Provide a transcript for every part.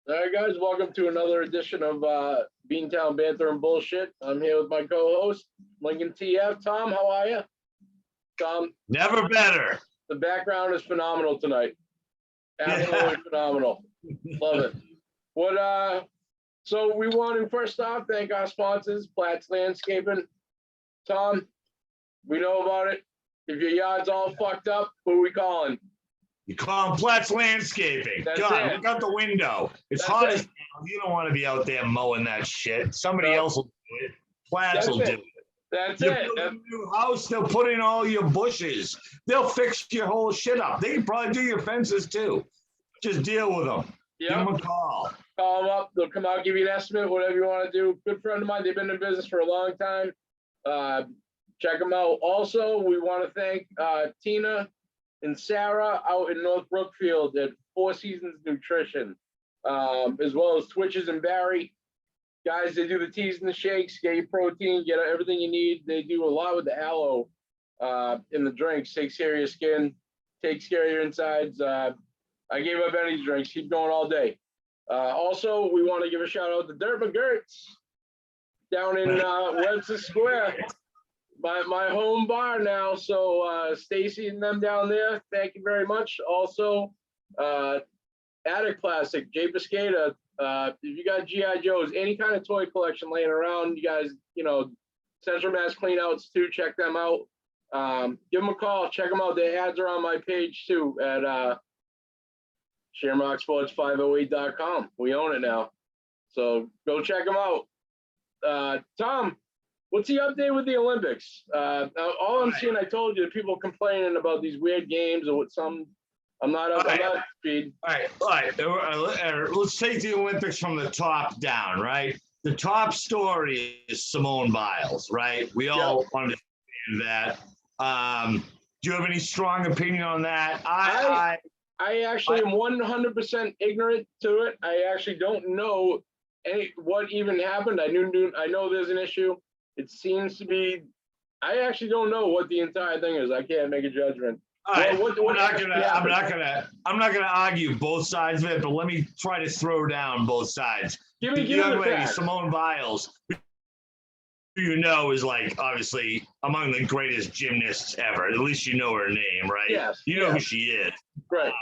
All right, guys, welcome to another edition of BeanTown, Banter, and Bullshit. I'm here with my co-host, Linc and TF. Tom, how are you? Tom, Never better. the background is phenomenal tonight. Absolutely phenomenal. Love it. So we want to first off thank our sponsors, Platt's Landscaping. Tom, we know about it. If your yard's all fucked up, who are we calling? You call them Platt's Landscaping. That's God, it. look out the window. It's That's hot it. as hell. You don't want to be out there mowing that shit. Somebody else will do it. Platt's will do it. That's You it. build a new house, they'll put in all your bushes. They'll fix your whole shit up. They can probably do your fences too. Just deal with them. Give them a call. Call them up. They'll come out, give you an estimate, whatever you want to do. Good friend of mine. They've been in business for a long time. Check them out. Also, we want to thank Tina and Sarah out in North Brookfield at Four Seasons Nutrition, as well as Twitches and Barry. Guys, they do the teas and the shakes, get your protein, get everything you need. They do a lot with the aloe in the drinks. Takes care of your skin, takes care of your insides. I gave up any drinks, keep going all day. Also, we want to give a shout out to Dirt McGurts down in Webster Square, my home bar now. So Stacy and them down there, thank you very much. Also, Attic Plastic, Jay Biscata. If you got GI Joes, any kind of toy collection laying around, you guys, Central Mass cleanouts too, check them out. Give them a call, check them out. Their ads are on my page too at ShamrockSports508.com. We own it now, so go check them out. Tom, what's the update with the Olympics? All I'm seeing, I told you, people complaining about these weird games or what some. I'm not up to speed. All right. Let's take the Olympics from the top down, right? The top story is Simone Biles, right? We all understand that. Do you have any strong opinion on that? I actually am 100% ignorant to it. I actually don't know what even happened. I know there's an issue. It seems to be. I actually don't know what the entire thing is. I can't make a judgment. All right. I'm not gonna argue both sides of it, but let me try to throw down both sides. Give the me young the lady, facts. Simone Biles, who is like obviously among the greatest gymnasts ever. At least you know her name, right? Yes. You know who she is. Right.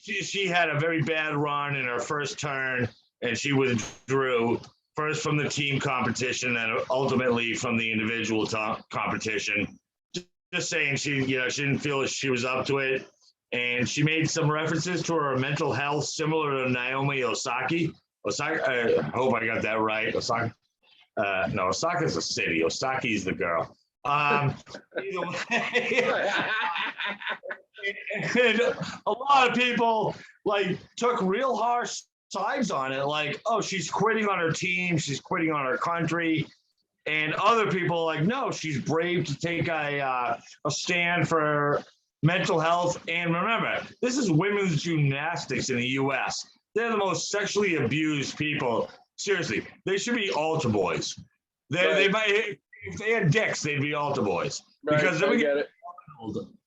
She had a very bad run in her first turn, and she withdrew first from the team competition and ultimately from the individual competition. Just saying, she didn't feel that she was up to it, and she made some references to her mental health similar to Naomi Osaka. I hope I got that right. Osaka. No, Osaka's a city. Osaki's the girl. Either way. And a lot of people took real harsh sides on it, like, oh, she's quitting on her team, she's quitting on her country. And other people no, she's brave to take a stand for mental health. And remember, this is women's gymnastics in the U.S. They're the most sexually abused people. Seriously, they should be altar boys. They might, if they had dicks, they'd be altar boys. Right, because they I would get it.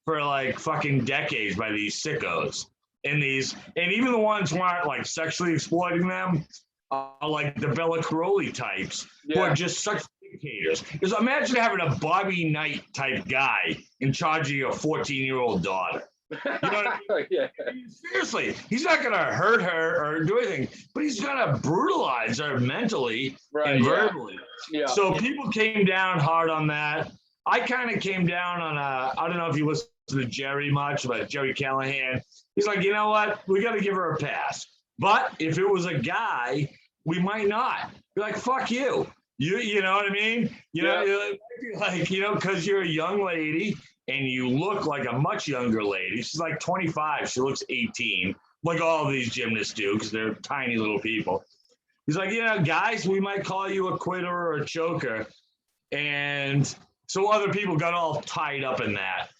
For fucking decades by these sickos. And even the ones who aren't sexually exploiting them are the Bella Caroli types who are just such dictators. Because imagine having a Bobby Knight type guy in charge of your 14-year-old daughter. You know what I mean? Yeah. Seriously, he's not going to hurt her or do anything, but he's going to brutalize her mentally and verbally. Yeah. So people came down hard on that. I kind of came down on I don't know if you listen to Jerry much, but Jerry Callahan. He's like, you know what? We got to give her a pass. But if it was a guy, we might not. Be like, fuck you. You know what I mean? You know, because you're a young lady and you look like a much younger lady. She's 25. She looks 18, like all of these gymnasts do, because they're tiny little people. He's like, guys, we might call you a quitter or a choker. And so other people got all tied up in that.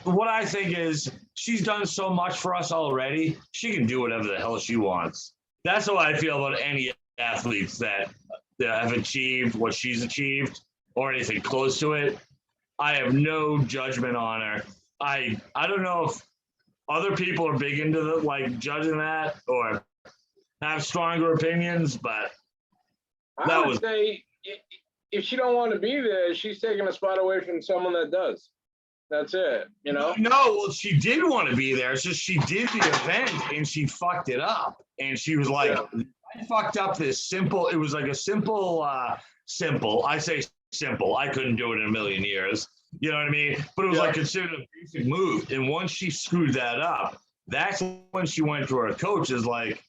What I think is she's done so much for us already. She can do whatever the hell she wants. That's how I feel about any athletes that have achieved what she's achieved or anything close to it. I have no judgment on her. I don't know if other people are big into judging that, or have stronger opinions, but I that would was say if she don't want to be there, she's taking a spot away from someone that does. That's it, you know? no, well, she did want to be there. It's just she did the event and she fucked it up. And she was like, I fucked up this simple. It was like a simple. I say simple. I couldn't do it in a million years. You know what I mean? But it was like considered a basic move. And once she screwed that up, that's when she went to her coach is like,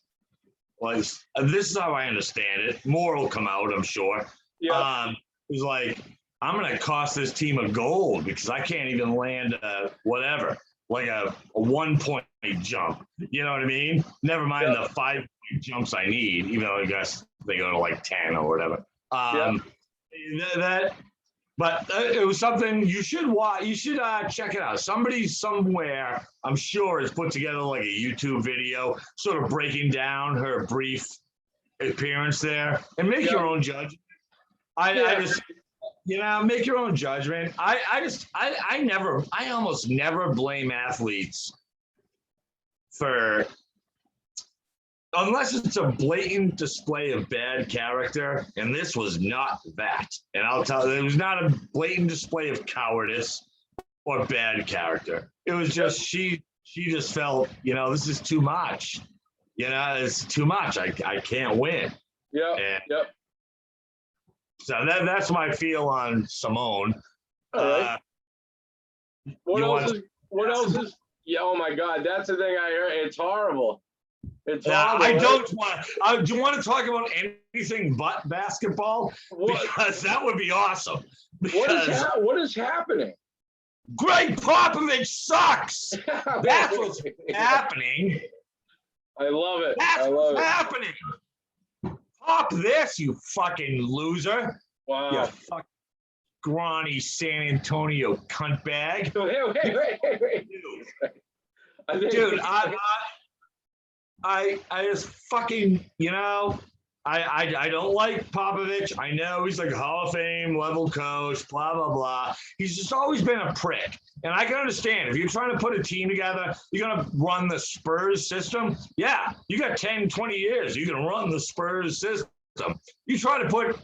this is how I understand it. More will come out, I'm sure. Yeah. It was like, I'm going to cost this team a gold because I can't even land whatever, like a 1 point jump. You know what I mean? Never mind the 5 point jumps I need, even though I guess they go to like 10 or whatever. But it was something you should watch. You should check it out. Somebody somewhere, I'm sure, has put together like a YouTube video, sort of breaking down her brief appearance there, and make your own judgment. I just, make your own judgment. I almost never blame athletes for, unless it's a blatant display of bad character, and this was not that. And I'll tell you, it was not a blatant display of cowardice or bad character. It was just she just felt, this is too much. It's too much. I can't win. So that's my feel on Simone. All right. What else is? Yeah. Oh my God, that's the thing I heard. It's horrible. It's horrible. I don't want. Do you want to talk about anything but basketball? Because that would be awesome. What is happening? Greg Popovich sucks. That's what's happening. I love it. That's what's happening. Pop this, you fucking loser. Wow. You fucking scrawny San Antonio cunt bag. Wait. Dude, I just fucking, I don't like Popovich. I know he's like a Hall of Fame level coach, blah, blah, blah. He's just always been a prick. And I can understand if you're trying to put a team together, you're going to run the Spurs system. Yeah, you got 10, 20 years. You can run the Spurs system. You try to put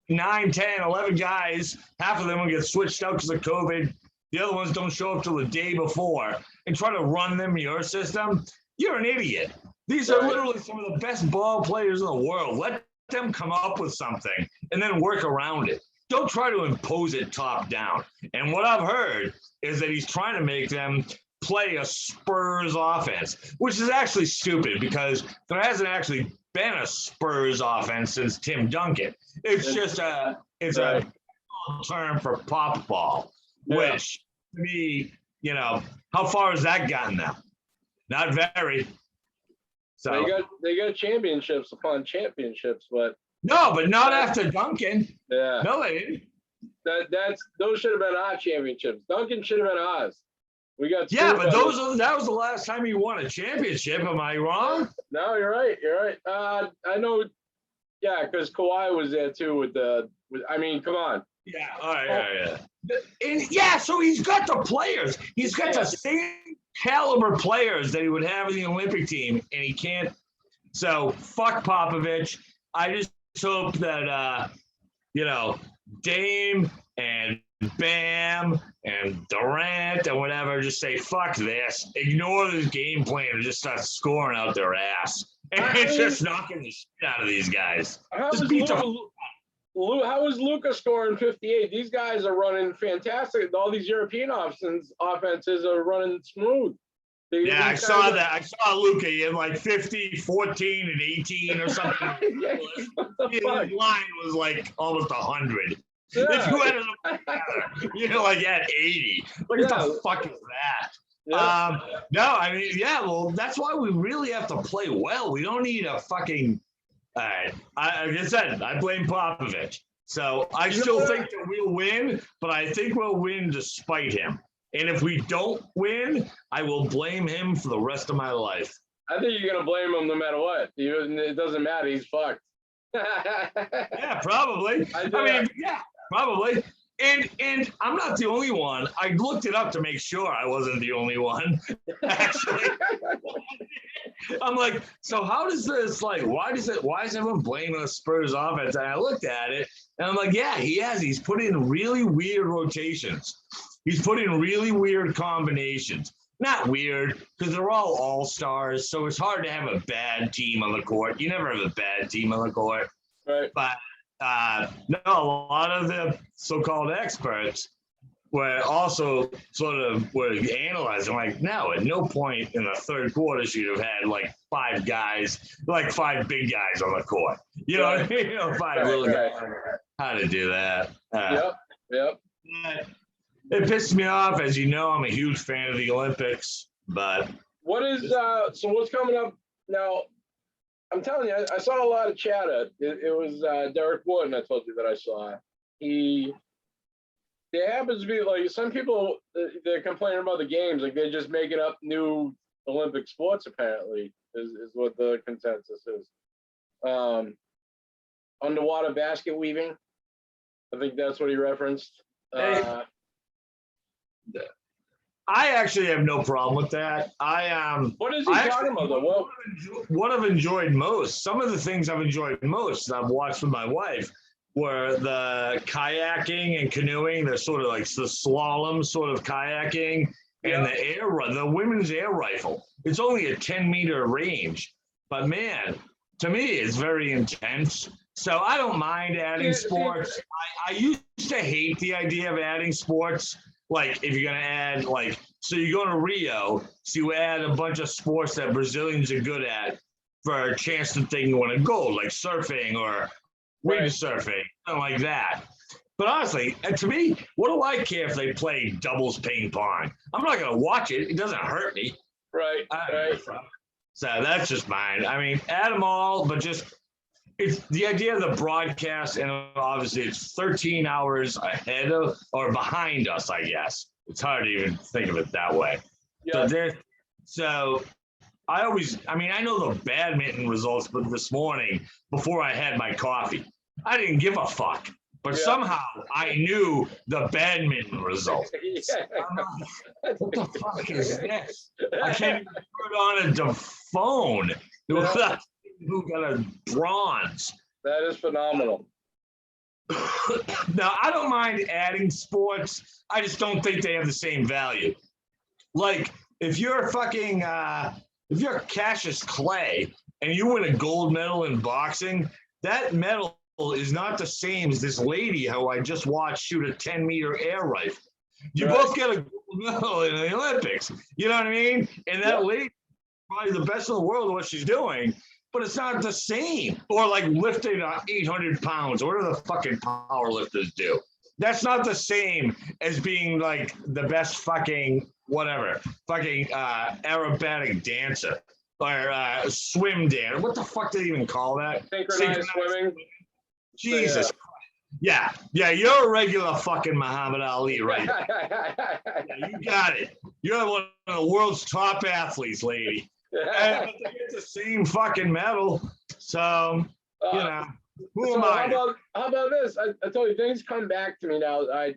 9, 10, 11 guys, half of them will get switched out because of COVID. The other ones don't show up till the day before and try to run them your system. You're an idiot. These are literally some of the best ball players in the world. Let them come up with something and then work around it. Don't try to impose it top down. And what I've heard is that he's trying to make them play a Spurs offense, which is actually stupid because there hasn't actually been a Spurs offense since Tim Duncan. It's just a term for pop ball, which to me, how far has that gotten them? Not very. So they got championships upon championships, but but not after Duncan. Yeah. No, they didn't. Those should have been our championships. Duncan should have been ours. We got but that was the last time he won a championship. Am I wrong? No, you're right. I know. Yeah, because Kawhi was there too. I mean, come on. Yeah. All right. And so he's got the players. He's got the same caliber players that he would have in the Olympic team, and he can't. So fuck Popovich. I just hope that Dame and Bam and Durant and whatever just say fuck this, ignore this game plan, and just start scoring out their ass. And it's just knocking the shit out of these guys. How is Luka scoring 58? These guys are running fantastic. All these European offenses are running smooth. I saw that. I saw Luka in like 50, 14, and 18 or something. His line was like almost 100. Yeah. If you had like at 80. What the fuck is that? Yeah. Well, that's why we really have to play well. We don't need a fucking. Like I said, I blame Popovich. So I still think that we'll win, but I think we'll win despite him. And if we don't win, I will blame him for the rest of my life. I think you're going to blame him no matter what. It doesn't matter. He's fucked. Yeah, probably. Probably. And I'm not the only one. I looked it up to make sure I wasn't the only one, actually. I'm like, so how does this, like, why is everyone blaming the Spurs offense? And I looked at it and I'm like, yeah, he's put in really weird rotations. He's put in really weird combinations. Not weird, because they're all stars, so it's hard to have a bad team on the court. You never have a bad team on the court. Right. But no, a lot of the so-called experts were also were analyzing, like, no, at no point in the third quarter should you have had like five big guys on the court. You know what I mean? Five little guys. How to do that. Yep. It pissed me off. As you know, I'm a huge fan of the Olympics, but so what's coming up now? I'm telling you, I saw a lot of chatter. It was Derek Wooden, I told you that I saw. There happens to be, like, some people, they're complaining about the games, like they're just making up new Olympic sports, apparently, is what the consensus is. Underwater basket weaving, I think that's what he referenced. I actually have no problem with that. What is he talking about, though? What I've enjoyed most, some of the things I've enjoyed most, I've watched with my wife, were the kayaking and canoeing. They're sort of like the slalom sort of kayaking, and the women's air rifle. It's only a 10-meter range, but man, to me, it's very intense. So I don't mind adding sports. I used to hate the idea of adding sports. Like, if you're going to add, like, so you go to Rio, so you add a bunch of sports that Brazilians are good at for a chance that they can win a gold, like surfing or windsurfing, something like that. But honestly, to me, what do I care if they play doubles ping pong? I'm not going to watch it. It doesn't hurt me. Right. So that's just mine. I mean, add them all, but just, it's the idea of the broadcast, and obviously it's 13 hours ahead of or behind us, I guess. It's hard to even think of it that way. Yeah. So I know the badminton results, but this morning, before I had my coffee, I didn't give a fuck. But somehow I knew the badminton results. Like, what the fuck is this? I can't even put on a phone. Who got a bronze? That is phenomenal. Now, I don't mind adding sports. I just don't think they have the same value. Like, if you're Cassius Clay and you win a gold medal in boxing, that medal is not the same as this lady who I just watched shoot a 10-meter air rifle. You both get a gold medal in the Olympics. You know what I mean? And that lady, probably the best in the world at what she's doing, but it's not the same. Or like lifting 800 pounds, or whatever the fucking power lifters do. That's not the same as being like the best fucking aerobatic dancer or swim dancer. What the fuck do they even call that? Synchronized swimming. Jesus. Yeah, you're a regular fucking Muhammad Ali, right? Yeah, you got it. You're one of the world's top athletes, lady. And they get the same fucking medal. So, who am I? How about this? I told you, things come back to me now. I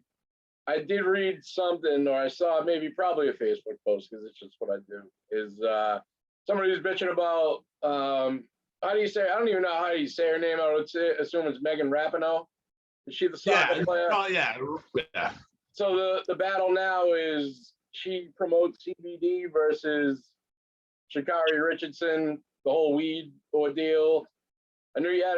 did read something, or I saw probably a Facebook post, because it's just what I do, is somebody was bitching about, how do you say, I don't even know how you say her name. I would assume it's Megan Rapinoe. Is she the soccer player? Oh, yeah. So the battle now is she promotes CBD versus Sha'Carri Richardson, the whole weed ordeal. I knew you had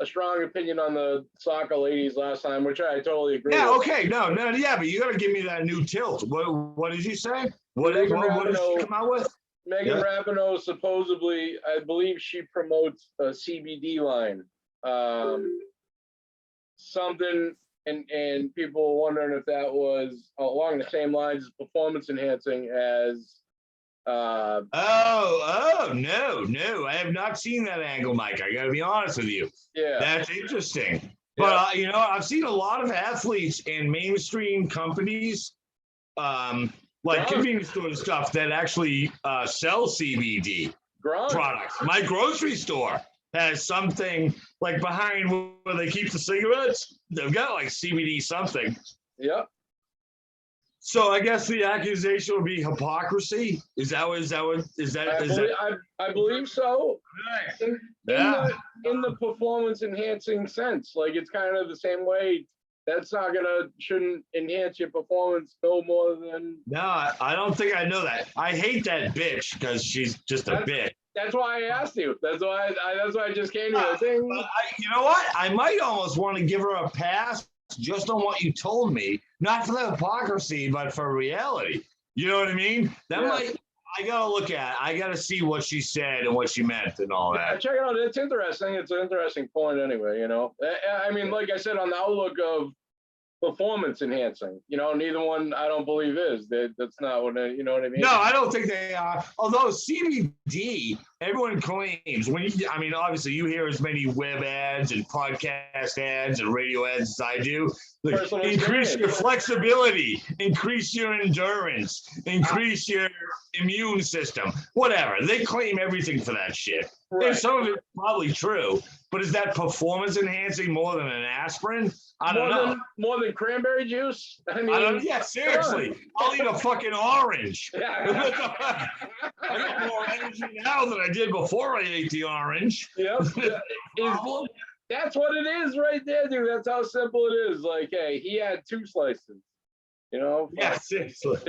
a strong opinion on the soccer ladies last time, which I totally agree with. Okay. No, but you got to give me that new tilt. What did you say? What did she come out with? Megan Rapinoe, supposedly, I believe she promotes a CBD line. Something, and people were wondering if that was along the same lines as performance enhancing as. No, I have not seen that angle, Mike. I got to be honest with you. Yeah, that's interesting. But I've seen a lot of athletes in mainstream companies, like convenience store and stuff, that actually sell CBD products. My grocery store has something like behind where they keep the cigarettes. They've got like CBD something. Yep. So I guess the accusation would be hypocrisy. Is that what? I believe so. In, Yeah. in the performance enhancing sense, like it's kind of the same way. That's shouldn't enhance your performance no more than. No, I don't think I know that. I hate that bitch because she's just a bitch. That's why I asked you. That's why I just came to you. You know what? I might almost want to give her a pass just on what you told me, not for the hypocrisy, but for reality. You know what I mean? I gotta look at it. I gotta see what she said and what she meant and all that. Check it out. It's interesting. It's an interesting point anyway, you know. I mean, like I said, on the outlook of performance enhancing, you know, neither one I don't believe is. That's not what you know what I mean? No, I don't think they are. Although CBD, everyone claims I mean, obviously you hear as many web ads and podcast ads and radio ads as I do. Like, increase your flexibility, increase your endurance, increase your immune system, whatever. They claim everything for that shit. Right. And some of it's probably true, but is that performance enhancing more than an asprin? I don't know. More than cranberry juice? I mean, yeah, seriously. I'll eat a fucking orange. Yeah. I got more energy now than I did before I ate the orange. Yep. That's what it is right there, dude. That's how simple it is. Like, hey, he had 2 slices, you know? Yeah, seriously.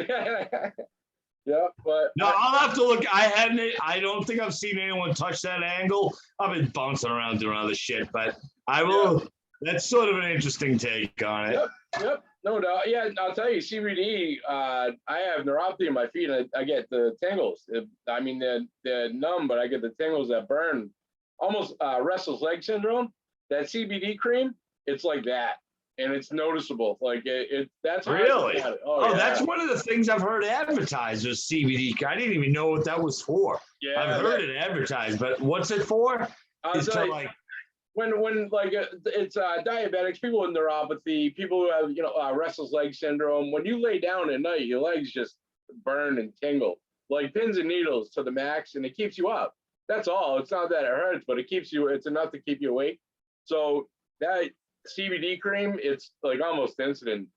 Yeah, but no, I'll have to look. I don't think I've seen anyone touch that angle. I've been bouncing around doing other shit, but I will. Yeah. That's sort of an interesting take on it. Yep. No doubt. Yeah, I'll tell you, CBD. I have neuropathy in my feet, and I get the tingles. I mean, they're numb, but I get the tingles that burn. Almost restless leg syndrome. That CBD cream, it's like that. And it's noticeable. Like that's really. Oh, yeah. That's one of the things I've heard advertised as CBD. I didn't even know what that was for. Yeah, I've heard it advertised, but what's it for? It's to like when like it's diabetics, people with neuropathy, people who have restless leg syndrome. When you lay down at night, your legs just burn and tingle like pins and needles to the max, and it keeps you up. That's all. It's not that it hurts, but it keeps you. It's enough to keep you awake. So that CBD cream, it's like almost instant.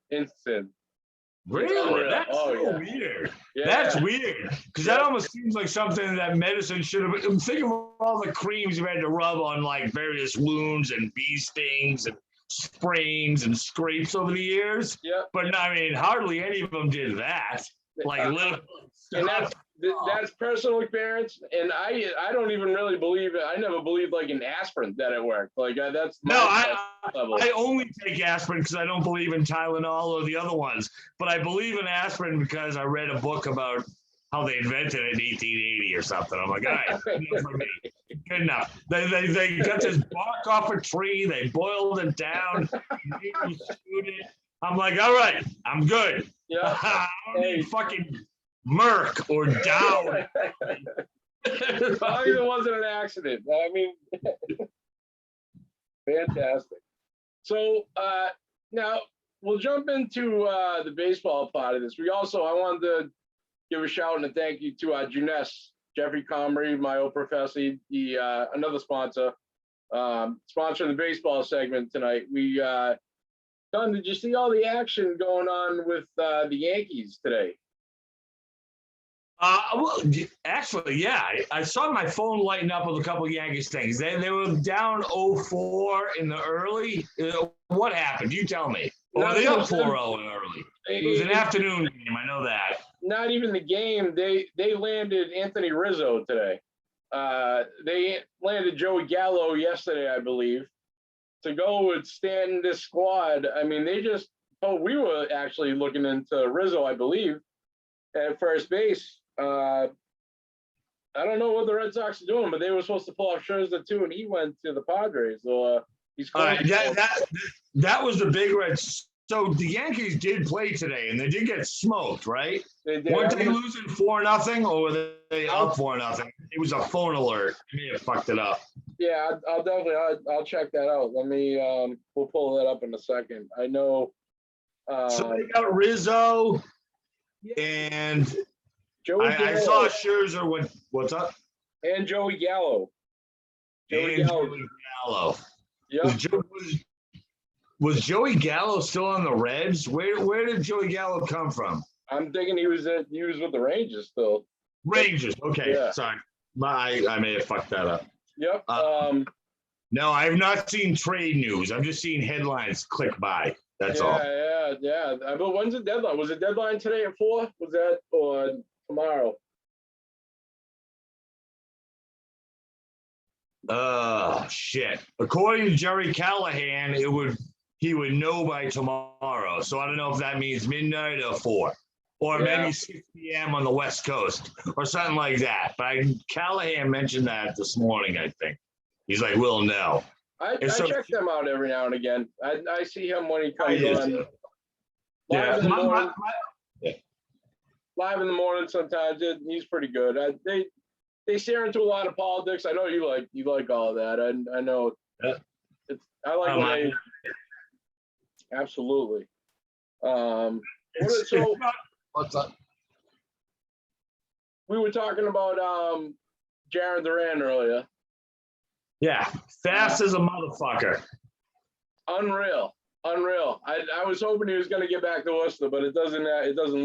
Really? That's so weird. Yeah. That's weird. Because that almost seems like something that medicine should have been. Think of all the creams you had to rub on like various wounds and bee stings and sprains and scrapes over the years. Yeah. But I mean, hardly any of them did that. Like literally. And that's personal experience, and I don't even really believe it. I never believed like in aspirin that it worked. Like that's I only take aspirin because I don't believe in Tylenol or the other ones. But I believe in aspirin because I read a book about how they invented it in 1880 or something. I'm like, all right, good enough for me. Good enough. They got this bark off a tree. They boiled it down. I'm like, all right, I'm good. Yeah. I don't need fucking Merc or Down. As long as it wasn't an accident. I mean, fantastic. So now we'll jump into the baseball part of this. I wanted to give a shout and a thank you to Juness, Jeffrey Comrie, my old professor, another sponsor, sponsoring the baseball segment tonight. Don, did you see all the action going on with the Yankees today? Well, actually, yeah. I saw my phone lighting up with a couple of Yankees things. They were down 0-4 in the early. What happened? You tell me. Or they up 4-0 in early. It was an afternoon game. I know that. Not even the game. They landed Anthony Rizzo today. They landed Joey Gallo yesterday, I believe. To go with Stanton, this squad, I mean, we were actually looking into Rizzo, I believe, at first base. I don't know what the Red Sox are doing, but they were supposed to pull off Scherzer too, and he went to the Padres. So he's that was the big red. So the Yankees did play today, and they did get smoked, right? Weren't they losing 4-0, or were they up 4-0? It was a phone alert. They may have fucked it up. Yeah, I'll check that out. Let me we'll pull that up in a second. I know. So they got Rizzo, and Joey I saw Scherzer. What's up? And Joey Gallo. Joey Gallo. Yeah. Was Joey Gallo still on the Reds? Where did Joey Gallo come from? I'm thinking he was with the Rangers still. Rangers. Okay, Yeah. sorry. I may have fucked that up. Yep. No, I've not seen trade news. I've just seen headlines click by. That's all. Yeah. But when's the deadline? Was the deadline today at 4? Was that or tomorrow? Shit. According to Jerry Callahan, he would know by tomorrow. So I don't know if that means midnight or 4, or maybe 6 p.m. on the West Coast or something like that. But Callahan mentioned that this morning, I think. He's like, we'll know. I check them out every now and again. I see him when he comes on. Yeah. Live in the morning sometimes. He's pretty good. They stare into a lot of politics. I know you like all of that. I know. Yeah. I like when they absolutely. What's up? We were talking about Jaron Duran earlier. Yeah, fast as a motherfucker. Unreal. I was hoping he was going to get back to Worcester, but it doesn't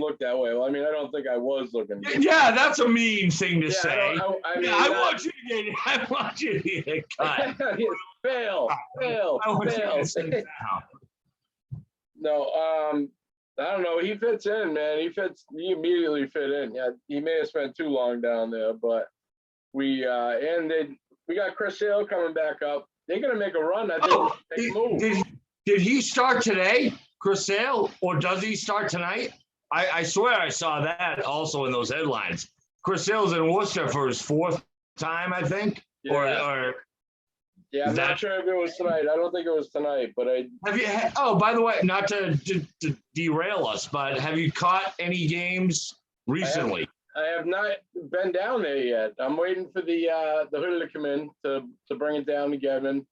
look that way. Well, I mean, I don't think I was looking. Yeah, that's a mean thing to say. I want you to get cut. Fail. No, I don't know. He fits in, man. He immediately fit in. Yeah, he may have spent too long down there, but we got Chris Sale coming back up. They're gonna make a run. I think. Move. Did he start today, Chris Sale, or does he start tonight? I swear I saw that also in those headlines. Chris Sale's in Worcester for his 4th time, I think. Yeah. I'm not sure if it was tonight. I don't think it was tonight, but by the way, not to derail us, but have you caught any games recently? I have not been down there yet. I'm waiting for the hoodie to come in to bring it down to Gavin.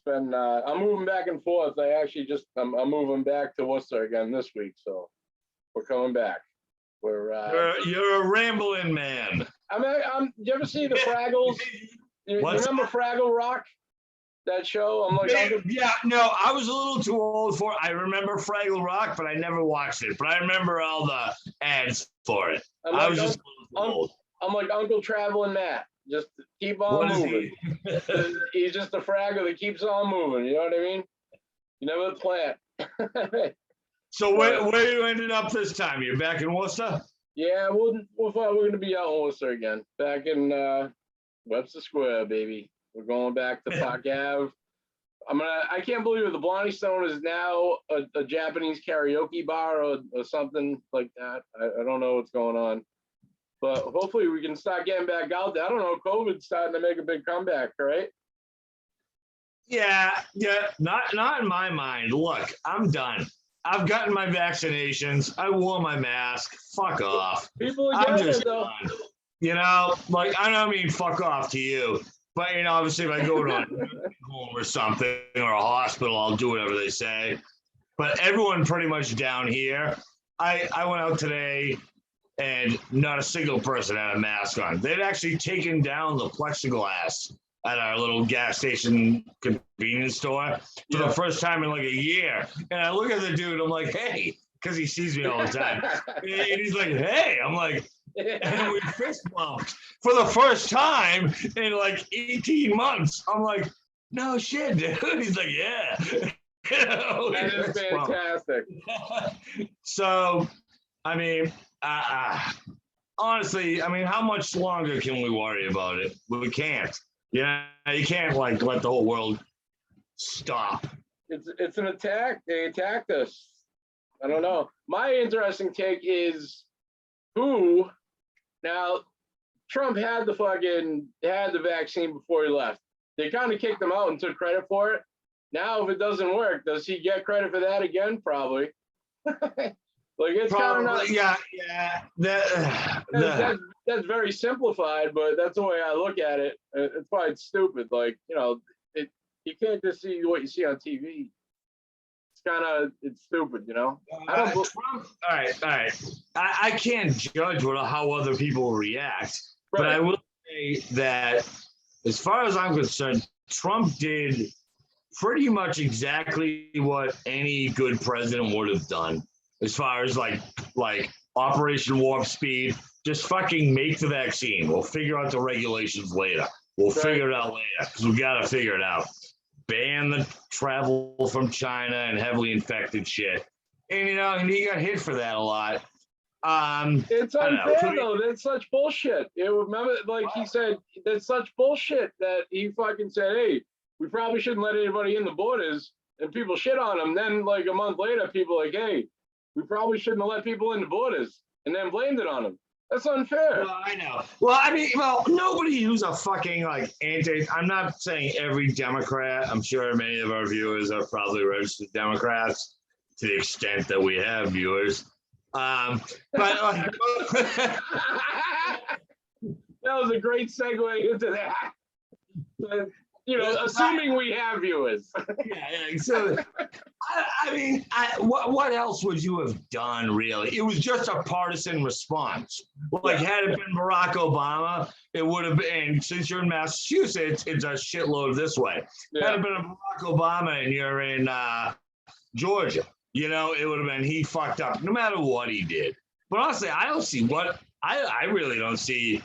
I'm moving back and forth. I'm moving back to Worcester again this week, so we're coming back. You're a rambling man. You ever see the Fraggles? You remember Fraggle Rock? That show? I'm like, I was a little too old for it. I remember Fraggle Rock, but I never watched it. But I remember all the ads for it. I was just a little old. I'm like Uncle Traveling Matt. Just keep on moving. He's just a Fraggle that keeps on moving. You know what I mean? You never plant. So where you ended up this time? You're back in Worcester? Yeah, we're going to be out in Worcester again. Back in Webster Square, baby. We're going back to Park Ave. I can't believe it. The Blondie Stone is now a Japanese karaoke bar or something like that. I don't know what's going on. But hopefully we can start getting back out there. I don't know. COVID's starting to make a big comeback, right? Yeah. Not in my mind. Look, I'm done. I've gotten my vaccinations. I wore my mask. Fuck off. People are getting it, though. Done. You know, like, I don't mean fuck off to you. But, you know, obviously if I go to a home or something or a hospital, I'll do whatever they say. But everyone pretty much down here, I went out today and not a single person had a mask on. They'd actually taken down the plexiglass at our little gas station convenience store for the first time in like a year. And I look at the dude, I'm like, hey, because he sees me all the time. And he's like, hey, I'm like, and we fist bumped for the first time in like 18 months. I'm like, no shit, dude. He's like, yeah. That is fantastic. So, I mean, honestly, I mean, how much longer can we worry about it? We can't. Yeah, you can't like let the whole world stop. It's an attack. They attacked us. I don't know. My interesting take is who. Now, Trump had the vaccine before he left. They kind of kicked him out and took credit for it. Now, if it doesn't work, does he get credit for that again? Probably. Like it's kind of not. Yeah. That's very simplified, but that's the way I look at it. It's probably stupid. Like you can't just see what you see on TV. It's stupid, you know. Trump, all right. I can't judge how other people react, right. But I will say that as far as I'm concerned, Trump did pretty much exactly what any good president would have done. As far as like Operation Warp Speed. Just fucking make the vaccine. We'll figure out the regulations later. We'll figure it out later because we got to figure it out. Ban the travel from China and heavily infected shit. And, and he got hit for that a lot. It's unfair though. That's such bullshit. Remember, like he said, that's such bullshit that he fucking said, hey, we probably shouldn't let anybody in the borders, and people shit on him. Then like a month later, people like, hey, we probably shouldn't have let people in the borders, and then blamed it on him. That's unfair. Well, I know. Well, I mean, nobody who's a fucking like I'm not saying every Democrat. I'm sure many of our viewers are probably registered Democrats to the extent that we have viewers. But that was a great segue into that. But, assuming we have viewers. Yeah. So, I mean, what else would you have done, really? It was just a partisan response. Like, had it been Barack Obama, it would have been, since you're in Massachusetts, it's a shitload this way. Had it been a Barack Obama and you're in Georgia, it would have been he fucked up, no matter what he did. But honestly, I don't see I really don't see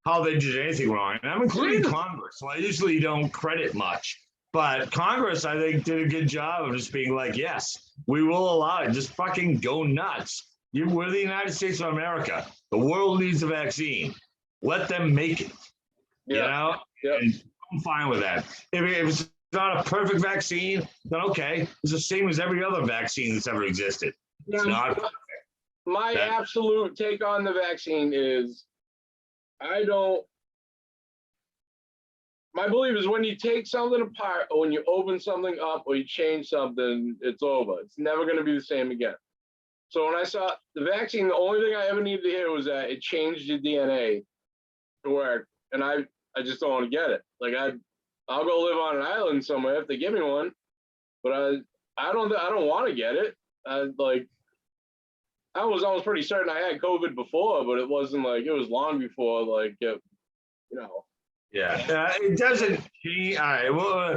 how they did anything wrong. And I'm including Congress, so I usually don't credit much. But Congress, I think, did a good job of just being like, yes, we will allow it. Just fucking go nuts. We're the United States of America. The world needs a vaccine. Let them make it. Yeah. And I'm fine with that. If it's not a perfect vaccine, then okay. It's the same as every other vaccine that's ever existed. It's not perfect. My absolute take on the vaccine is my belief is when you take something apart or when you open something up or you change something, it's over. It's never going to be the same again. So when I saw the vaccine, the only thing I ever needed to hear was that it changed your DNA to work. And I just don't want to get it. Like I'll go live on an island somewhere if they give me one, but I don't want to get it. I was pretty certain I had COVID before, but it wasn't like it was long before Yeah, it doesn't change. All right, well,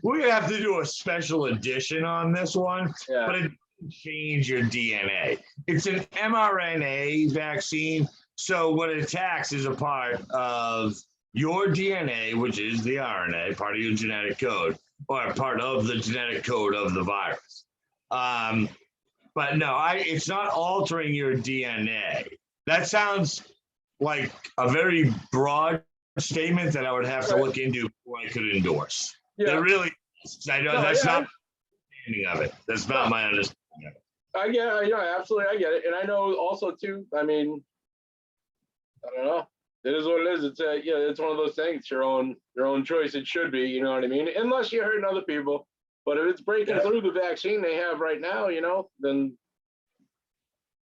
we have to do a special edition on this one, but it doesn't change your DNA. It's an mRNA vaccine, so what it attacks is a part of your DNA, which is the RNA, part of your genetic code, or part of the genetic code of the virus. But no, it's not altering your DNA. That sounds like a very broad statement that I would have to look into before I could endorse. Yeah. It really is. I know that's not my understanding of it. That's not my understanding of it. I get it. Absolutely, I get it. And I know also too, I mean, I don't know. It is what it is. It's it's one of those things. It's your own choice. It should be, you know what I mean? Unless you're hurting other people. But if it's breaking through the vaccine they have right now, then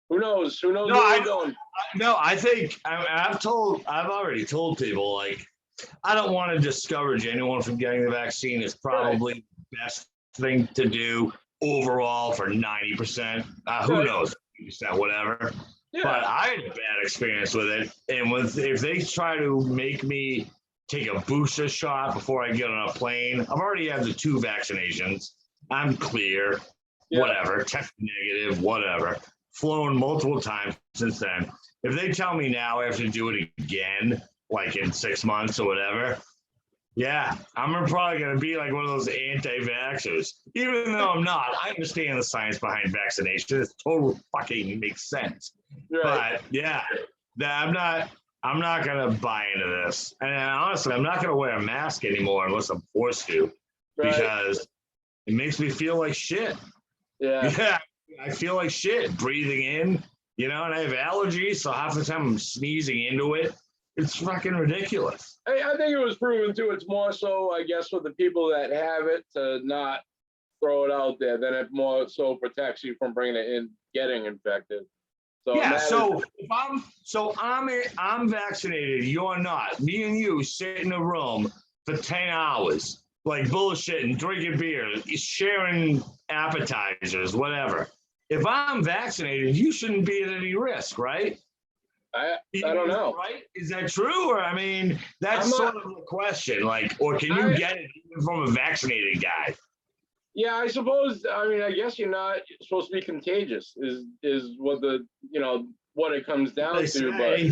who knows? Who knows where we're going? I think I've already told people, like, I don't want to discourage anyone from getting the vaccine. It's probably the best thing to do overall for 90%. Who knows? Whatever. Yeah. But I had a bad experience with it. And if they try to make me take a booster shot before I get on a plane, I've already had the 2 vaccinations. I'm clear, whatever, test negative, whatever. Flown multiple times since then. If they tell me now I have to do it again, like in 6 months or whatever, I'm probably going to be like one of those anti-vaxxers. Even though I'm not, I understand the science behind vaccination. It totally fucking makes sense. Right. But I'm not going to buy into this. And honestly, I'm not going to wear a mask anymore unless I'm forced to, because it makes me feel like shit. Yeah. I feel like shit breathing in, and I have allergies, so half the time I'm sneezing into it. It's fucking ridiculous. I think it was proven too. It's more so, I guess, for the people that have it to not throw it out there. Then it more so protects you from bringing it in, getting infected. So I'm vaccinated. You're not. Me and you sit in a room for 10 hours, like bullshitting, drinking beer, sharing appetizers, whatever. If I'm vaccinated, you shouldn't be at any risk, right? I don't know. Right? Is that true? Or, I mean, that's sort of the question. Like, or can you get it even from a vaccinated guy? Yeah, I suppose. I mean, I guess you're not supposed to be contagious. Is what what it comes down They to. say.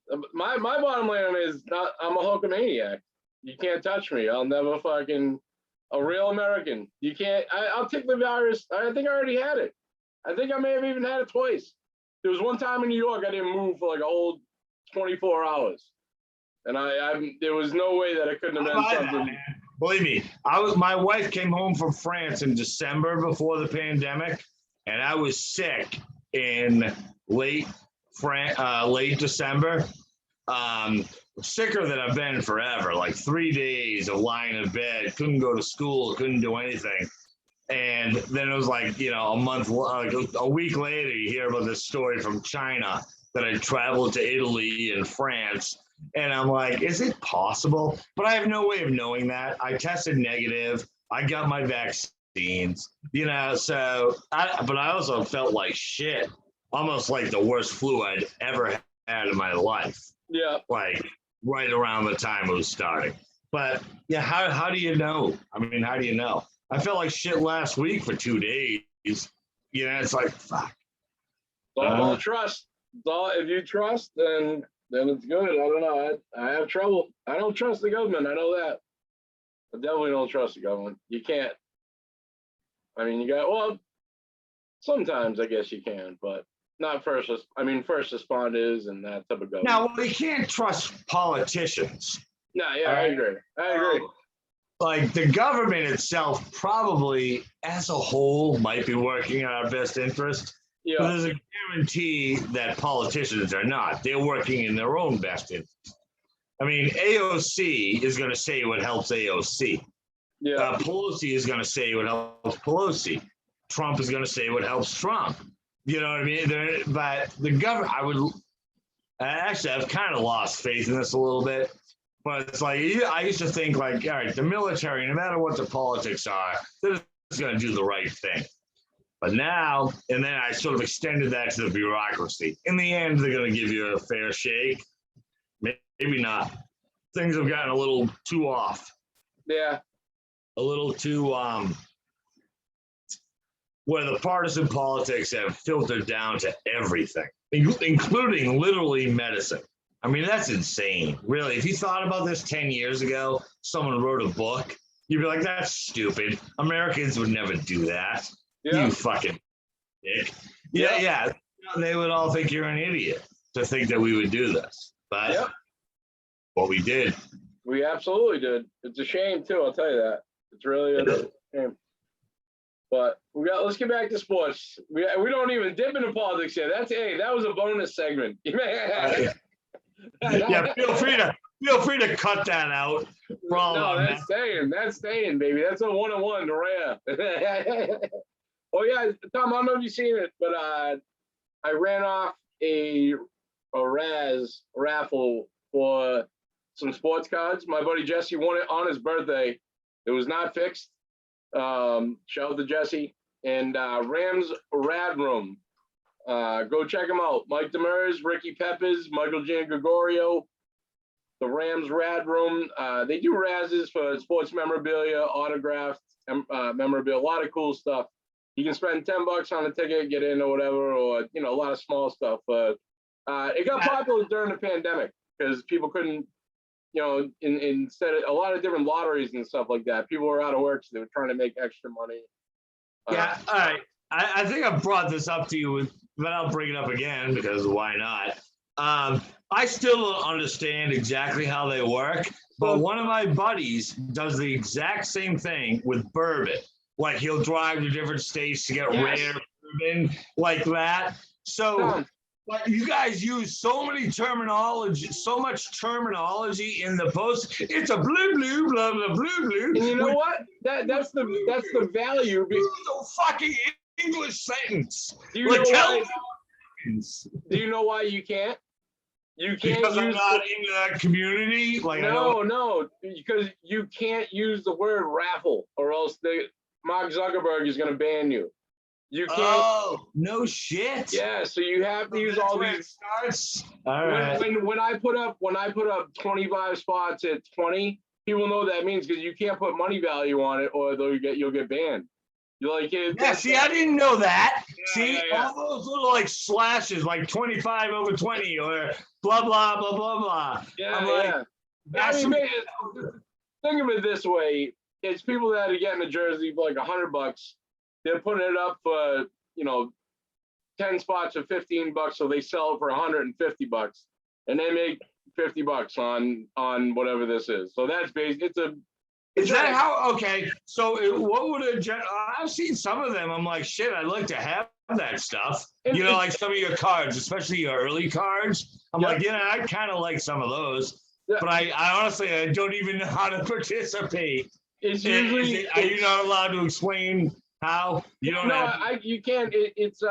But my bottom line is not. I'm a hulkamaniac. You can't touch me. I'll never fucking a real American. You can't. I'll take the virus. I think I already had it. I think I may have even had it twice. There was one time in New York I didn't move for like a whole 24 hours, and there was no way that I couldn't have been something. Believe me, my wife came home from France in December before the pandemic, and I was sick in late December. Sicker than I've been forever, like 3 days of lying in bed, couldn't go to school, couldn't do anything. And then it was like, a week later, you hear about this story from China that I traveled to Italy and France. And I'm like, is it possible? But I have no way of knowing that. I tested negative. I got my vaccines, but I also felt like shit, almost like the worst flu I'd ever had in my life. Yeah. Like right around the time it was starting. But yeah, how do you know? I mean, how do you know? I felt like shit last week for 2 days. It's like, fuck. It's all about trust. If you trust, then it's good. I don't know. I have trouble. I don't trust the government. I know that. I definitely don't trust the government. You can't. I mean, sometimes I guess you can, but not first responders and that type of government. Now, we can't trust politicians. No, yeah, I agree. Like the government itself probably as a whole might be working in our best interest. Yeah. But there's a guarantee that politicians are not. They're working in their own best interest. I mean, AOC is going to say what helps AOC. Yeah. Pelosi is going to say what helps Pelosi. Trump is going to say what helps Trump. You know what I mean? But the government, I've kind of lost faith in this a little bit. But it's like, I used to think like, all right, the military, no matter what the politics are, they're just going to do the right thing. But now, and then I sort of extended that to the bureaucracy. In the end, they're going to give you a fair shake. Maybe not. Things have gotten a little too off. Yeah. A little too, where the partisan politics have filtered down to everything, including literally medicine. I mean, that's insane. Really, if you thought about this 10 years ago, someone wrote a book, you'd be like, that's stupid. Americans would never do that. Yeah. You fucking dick. Yeah. They would all think you're an idiot to think that we would do this. But what we did. We absolutely did. It's a shame, too. I'll tell you that. It's really a shame. But let's get back to sports. We don't even dip into politics yet. That was a bonus segment. Yeah, feel free to cut that out. That's staying, baby. That's a 1-on-1 rare. Oh yeah, Tom, I don't know if you've seen it, but I ran off a raffle for some sports cards. My buddy Jesse won it on his birthday. It was not fixed. Shout out to Jesse and RammmmsRadRoom. Go check them out. Mike Demers, Ricky Peppers, Michael Jan Gregorio, the RammmmsRadRoom. They do razzes for sports memorabilia, autographed memorabilia, a lot of cool stuff. You can spend $10 on a ticket, get in or whatever, or a lot of small stuff. But it got popular during the pandemic because people couldn't, instead of a lot of different lotteries and stuff like that, people were out of work, so they were trying to make extra money. Yeah, all right. I think I brought this up to you, but I'll bring it up again because why not? I still don't understand exactly how they work, but one of my buddies does the exact same thing with bourbon. Like he'll drive to different states to get rare bourbon like that. So like you guys use so much terminology in the post. It's a blue, blah, blah, blue. And you know what? That's the value. Use the fucking English sentence. Do you know why you can't? You can't because I'm not into that community. Like no, because you can't use the word raffle, or else Mark Zuckerberg is going to ban you. You can't. Oh no shit. Yeah, so you have to use all these. All right. When I put up 25 spots at 20, people know what that means because you can't put money value on it, or you'll get banned. You're like, Yeah, see, I didn't know that. See, yeah. all those little like slashes, like 25 over 20 or blah, blah, blah, blah, blah. Yeah, I'm like, yeah. that's I mean, think of it this way: it's people that are getting a jersey for like $100. They're putting it up for 10 spots for $15, so they sell it for $150, and they make $50 on whatever this is. So that's basically Is that how? Okay, so what would I've seen some of them. I'm like, shit, I'd like to have that stuff. Like some of your cards, especially your early cards. I'm like, I kind of like some of those, but I honestly, I don't even know how to participate. It's usually. Are you not allowed to explain how? You don't have. You can't. It's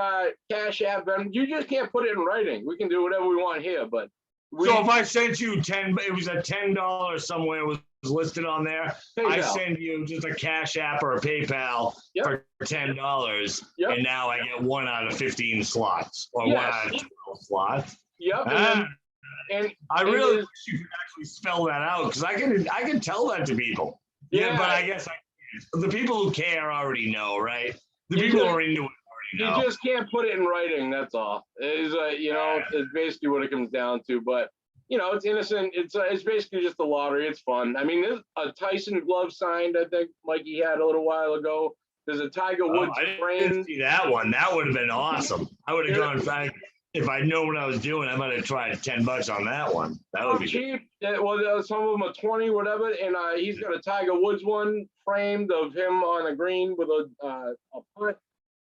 Cash App, and you just can't put it in writing. We can do whatever we want here, but. So if I sent you it was a $10 somewhere was listed on there. PayPal. I send you just a Cash App or a PayPal for $10, and now I get 1 out of 15 slots or 1 out of 12 slots. Yep. And I really wish you could actually spell that out because I can tell that to people. Yeah, but I guess the people who care already know, right? The people who are into it. You just can't put it in writing. That's all. It's basically what it comes down to. But it's innocent. It's basically just a lottery. It's fun. I mean, there's a Tyson glove signed. I think Mikey had a little while ago. There's a Tiger Woods I didn't see that one. That would have been awesome. I would have gone. If I know what I was doing, I might have tried $10 on that one. That would be cheap. Well, some of them are 20, whatever. And he's got a Tiger Woods one framed of him on a green with a putt.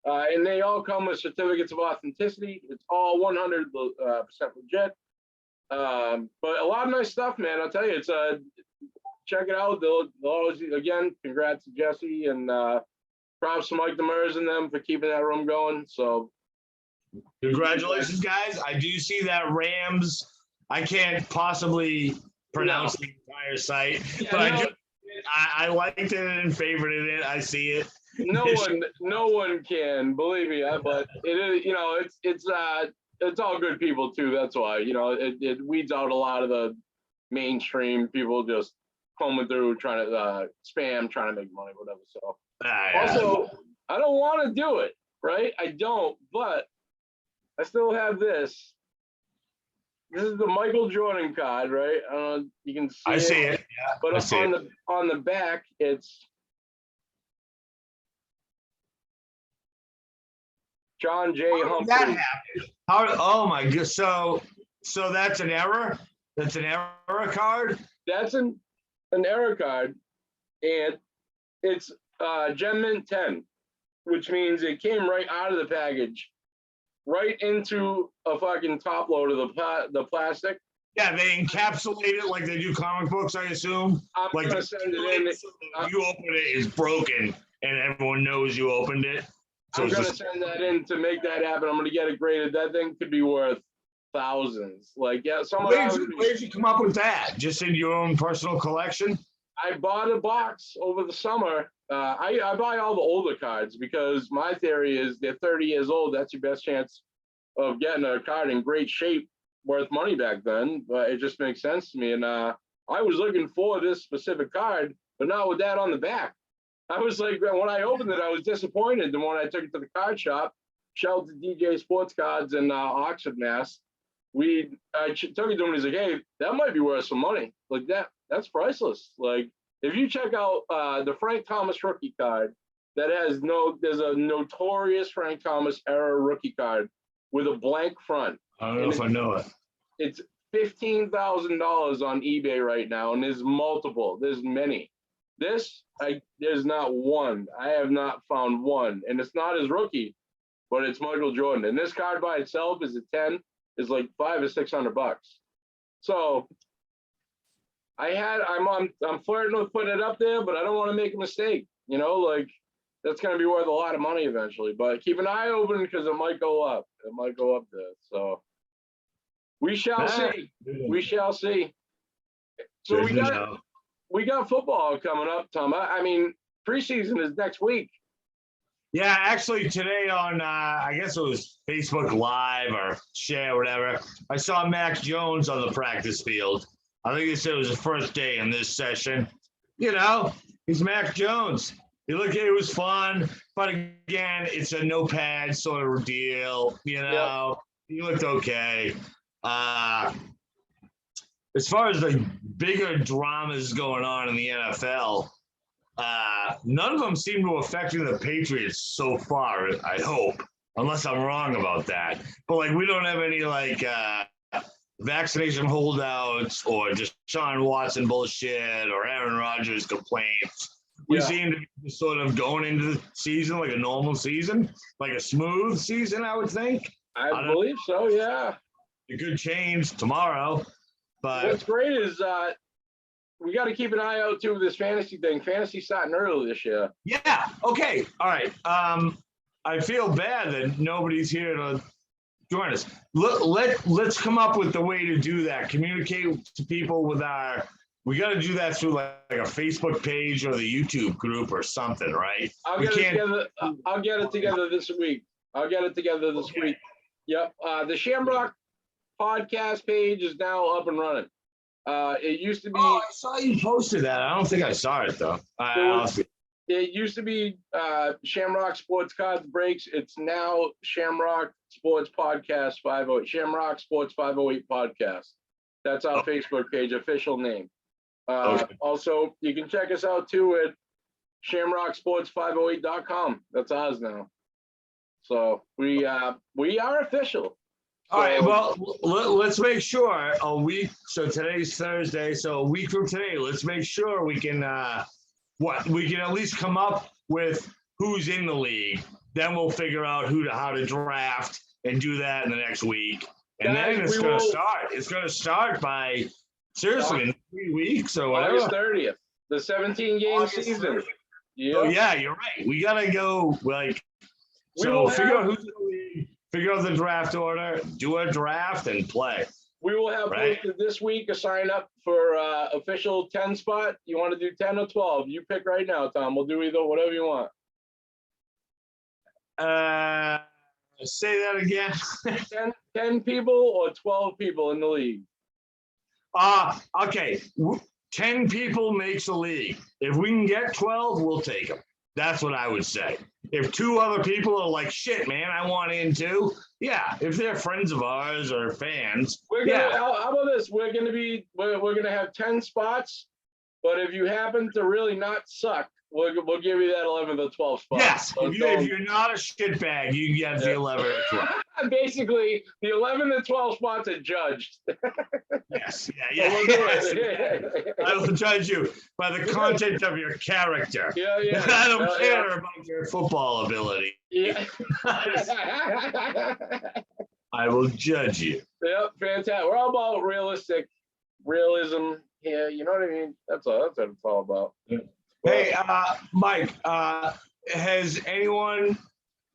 And they all come with certificates of authenticity. It's all 100% legit. But a lot of nice stuff, man. I'll tell you, it's check it out. They'll always, again, congrats to Jesse and props to Mike Demers and them for keeping that room going. So congratulations, guys. I do see that Rams. I can't possibly pronounce the entire site, but I liked it and favorited it. I see it. No one can, believe me. But it is, it's all good people too. That's why it weeds out a lot of the mainstream people just combing through trying to spam, trying to make money, whatever. So also, I don't want to do it, right? I don't, but I still have this. This is the Michael Jordan card, right? You can see. I see it. Yeah, but on the back, it's John J. Humphrey. That happened? Oh my god! So that's an error. That's an error card. That's an error card, and it's Gem Mint 10, which means it came right out of the package, right into a fucking top load of the plastic. Yeah, they encapsulate it like they do comic books, I assume. I'm gonna send it in. You open it, it's broken, and everyone knows you opened it. So I'm gonna send that in to make that happen. I'm gonna get it graded. That thing could be worth thousands. Like, where'd you come up with that? Just in your own personal collection? I bought a box over the summer. I buy all the older cards because my theory is they're 30 years old. That's your best chance of getting a card in great shape, worth money back then. But it just makes sense to me. And I was looking for this specific card, but not with that on the back. I was like, when I opened it, I was disappointed. And when I took it to the card shop, shout to DJ Sports Cards in Oxford, Mass. I took it to him and he's like, hey, that might be worth some money. Like that's priceless. Like, if you check out the Frank Thomas rookie card, there's a notorious Frank Thomas era rookie card with a blank front. I don't know if I know it. It's $15,000 on eBay right now, and there's multiple. There's many. There's not one. I have not found one, and it's not his rookie, but it's Michael Jordan. And this card by itself is is like $500 or $600. So I'm flirting with putting it up there, but I don't want to make a mistake. Like, that's going to be worth a lot of money eventually. But keep an eye open because it might go up. It might go up there. So we shall see. We shall see. So we got football coming up, Tom. I mean, preseason is next week. Yeah, actually today on, I guess it was Facebook Live or Share, whatever, I saw Mac Jones on the practice field. I think they said it was the first day in this session. He's Mac Jones. He was fun, but again, it's a no pad sort of deal. Yep. He looked okay. As far as the bigger dramas going on in the NFL, none of them seem to affecting the Patriots so far, I hope, unless I'm wrong about that. But we don't have any vaccination holdouts or just Deshaun Watson bullshit or Aaron Rodgers complaints. We seem to be sort of going into the season like a normal season, like a smooth season, I would think. I believe so, yeah. It could change tomorrow. But what's great is we got to keep an eye out too with this fantasy thing. Fantasy starting early this year. Yeah. Okay. All right. I feel bad that nobody's here to join us. Let's come up with the way to do that. Communicate to people with we got to do that through like a Facebook page or the YouTube group or something, right? I'll get it together this week. Week. Yep. The Shamrock podcast page is now up and running. It used to be. Oh, I saw you posted that. I don't think I saw it though. It used to be Shamrock Sports Cards Breaks. It's now Shamrock Sports Podcast 508. Shamrock Sports 508 Podcast. That's our Facebook page, official name. Okay. Also, you can check us out too at shamrocksports508.com. That's ours now. So we are official. All right, well, let's make sure a week. So today's Thursday. So a week from today, let's make sure we can we can at least come up with who's in the league. Then we'll figure out how to draft and do that in the next week. And then it's going to start. It's going to start by seriously in 3 weeks or whatever. August 30th, the 17-game season. Yeah. So yeah, you're right. We got to go figure out who's in the league. Figure out the draft order, do a draft, and play. We will have posted this week a sign up for official 10 spot. You want to do 10 or 12? You pick right now, Tom. We'll do whatever you want. Say that again. 10 people or 12 people in the league? Okay. 10 people makes a league. If we can get 12, we'll take them. That's what I would say. If 2 other people are like, shit, man, I want in too. Yeah, if they're friends of ours or fans. How about this? We're gonna have 10 spots, but if you happen to really not suck, we'll give you that 11 to 12 spot. Yes, if you're not a shitbag, you can get the 11 to 12. Basically, the 11 to 12 spots are judged. Yes, yes. I will judge you by the content of your character. Yeah. I don't care about your football ability. Yeah. I will judge you. Yep, fantastic. We're all about realism here. You know what I mean? That's what it's all about. Yeah. Hey, Mike, has anyone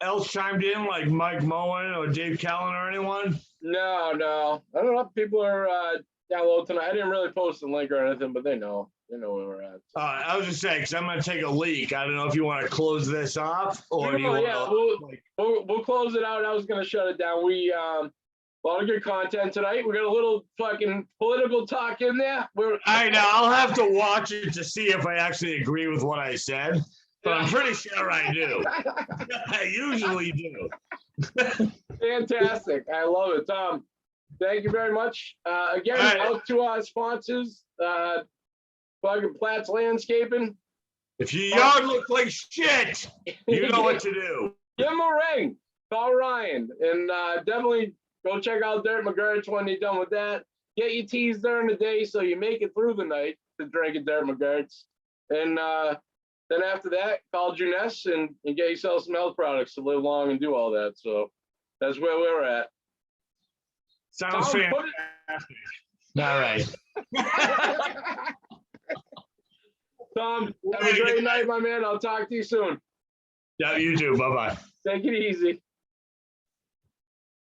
else chimed in, like Mike Moen or Dave Callen or anyone? No. I don't know if people are down low tonight. I didn't really post the link or anything, but they know where we're at. I was just saying, because I'm going to take a leak. I don't know if you want to close this off or do you want to... We'll close it out. I was going to shut it down. We a lot of good content tonight. We got a little fucking political talk in there. I know. I'll have to watch it to see if I actually agree with what I said, but I'm pretty sure I do. I usually do. Fantastic. I love it. Tom, thank you very much. Again, out to our sponsors, fucking Platt's Landscaping. If your yard looks like shit, you know what to do. Give him a ring. Call Ryan. And definitely go check out Dirt McGurch when you're done with that. Get your teas during the day so you make it through the night to drink at Dirt McGurch. And then after that, call Juness and get yourself some health products to live long and do all that. So that's where we're at. Sounds fantastic. All right. Tom, have a great night, my man. I'll talk to you soon. Yeah, you too. Bye-bye. Take it easy.